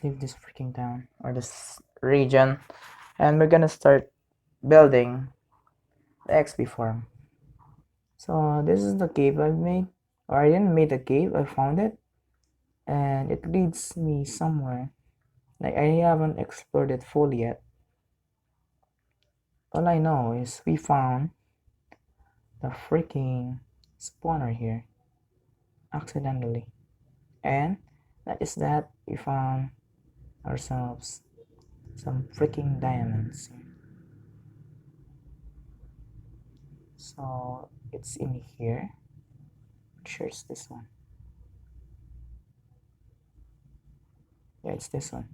leave this freaking town or this region, and we're gonna start building the XP farm. So this is the cave I've made, or I didn't make the cave, I found it, and it leads me somewhere. Like I haven't explored it fully yet. All I know is we found the freaking spawner here accidentally, and that is that we found ourselves some freaking diamonds. So it's in here. Sure, it's this one. Yeah, it's this one.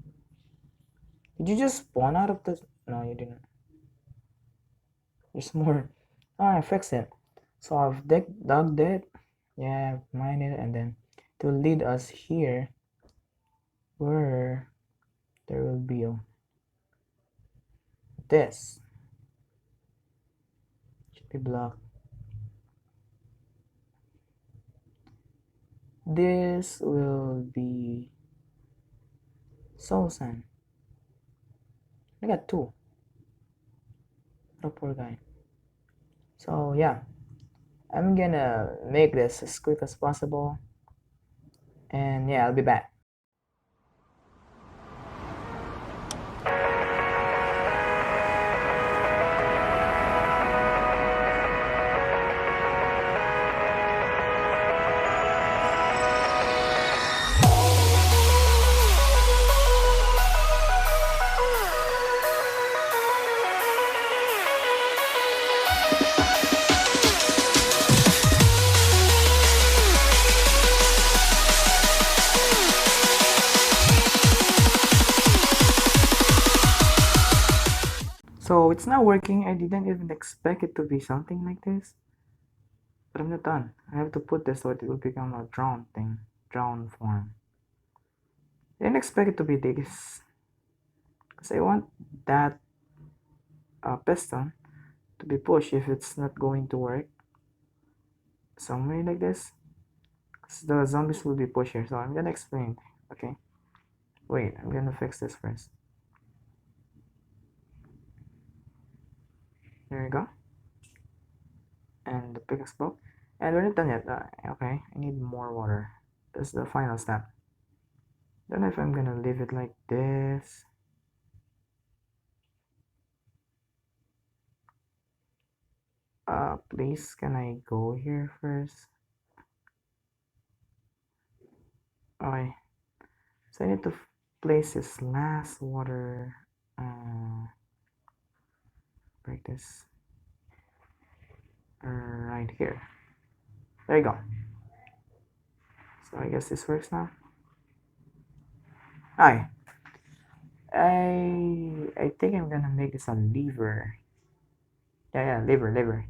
Did you just spawn out of the? No, you didn't. There's more. Ah, I fixed it. So I've dug it. Yeah, mined it, and then to lead us here, where there will be this should be blocked. This will be soul sand. I got two. What a poor guy. So yeah, I'm gonna make this as quick as possible, and yeah, I'll be back. So it's not working. I didn't even expect it to be something like this. But I'm not done. I have to put this so it will become a drown thing. Drown form. I didn't expect it to be this. Because I want that piston to be pushed if it's not going to work. Somewhere like this. Because the zombies will be pushed here. So I'm gonna explain. Okay. Wait, I'm gonna fix this first. There we go. And the pickaxe broke. And we're not done yet. Okay, I need more water. That's the final step. Don't know if I'm gonna leave it like this. Please, can I go here first? Okay. So I need to place this last water. Break this. Right here. There you go. So I guess this works now. Hi. I think I'm gonna make this a lever. Yeah, lever.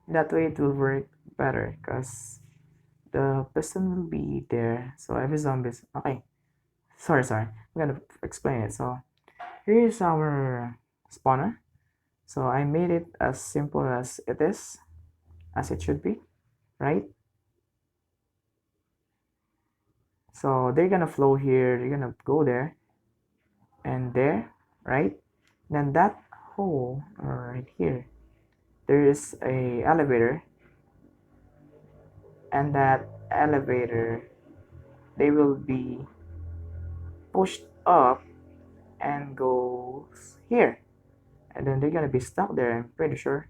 That way it will work better because the piston will be there. So every zombies. Okay. Sorry. I'm gonna explain it. So here is our spawner. So I made it as simple as it is, as it should be, right? So they're gonna flow here, they're gonna go there and there, right? Then that hole right here, there is a elevator, and that elevator, they will be pushed up and goes here, and then they're gonna be stuck there, I'm pretty sure.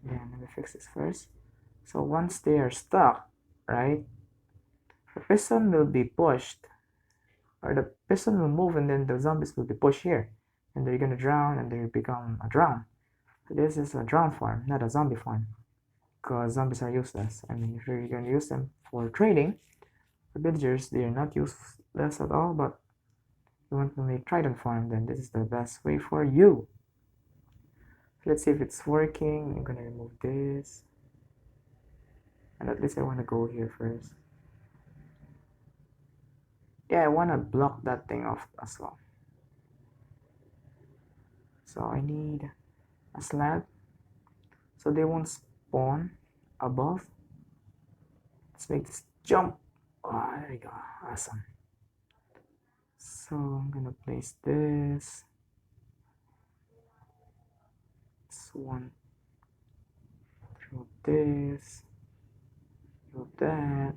Then let me fix this first. So once they are stuck, right, the piston will be pushed, or the piston will move, and then the zombies will be pushed here, and they're gonna drown, and they become a drown. So this is a drown farm, not a zombie farm, because zombies are useless. I mean, if you're gonna use them for trading, for villagers, they are not useless at all. But if you want to make trident farm, then this is the best way for you. So let's see if it's working. I'm gonna remove this, and at least I want to go here first. Yeah, I want to block that thing off as well. So I need a slab so they won't spawn above. Let's make this jump. Oh, there we go. Awesome. So I'm gonna place this one through this, through that,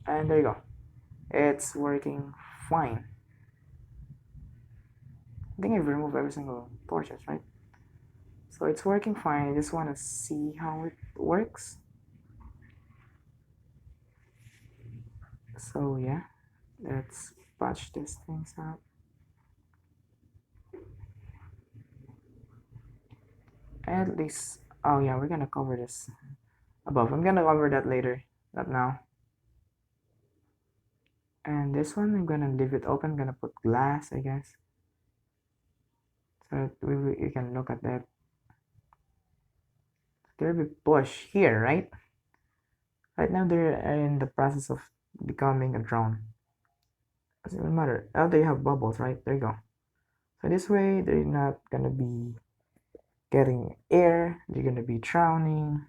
and there you go. It's working fine. I think I've removed every single torches, right? So it's working fine. I just want to see how it works. So yeah, let's patch these things out. At least, oh yeah, we're gonna cover this above. I'm gonna cover that later, not now. And this one, I'm gonna leave it open. I'm gonna put glass, I guess, so that you can look at that. There'll be bush here, right? Right now, they're in the process of becoming a drone. Doesn't matter. Oh, they have bubbles, right? There you go. So this way, they're not gonna be getting air. They're gonna be drowning.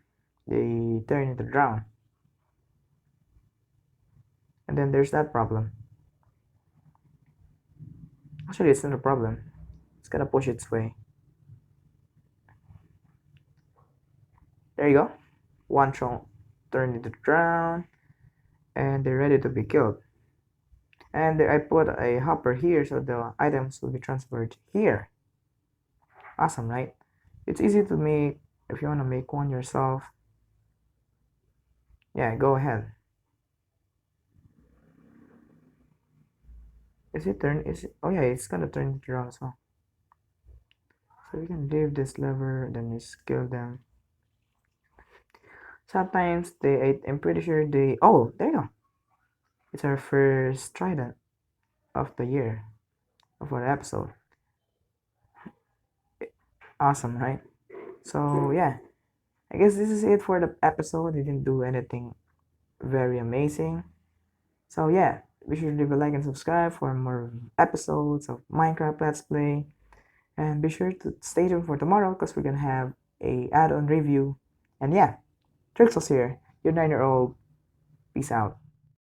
They turn into drown. And then there's that problem. Actually, it's not a problem. It's gonna push its way. There you go. One chunk turned into drown, and they're ready to be killed. And I put a hopper here so the items will be transferred here. Awesome, right? It's easy to make if you want to make one yourself. Yeah, go ahead. Is it turn? Is it? Oh yeah, it's gonna turn it around as well. So we can leave this lever, then just kill them. Sometimes I'm pretty sure they. Oh, there you go. It's our first trident of the year, of our episode. Awesome, right? So yeah, I guess this is it for the episode. We didn't do anything very amazing. So yeah, be sure to leave a like and subscribe for more episodes of Minecraft Let's Play. And be sure to stay tuned for tomorrow because we're gonna have a add-on review. And yeah, Trixelz here, your 9-year-old. Peace out.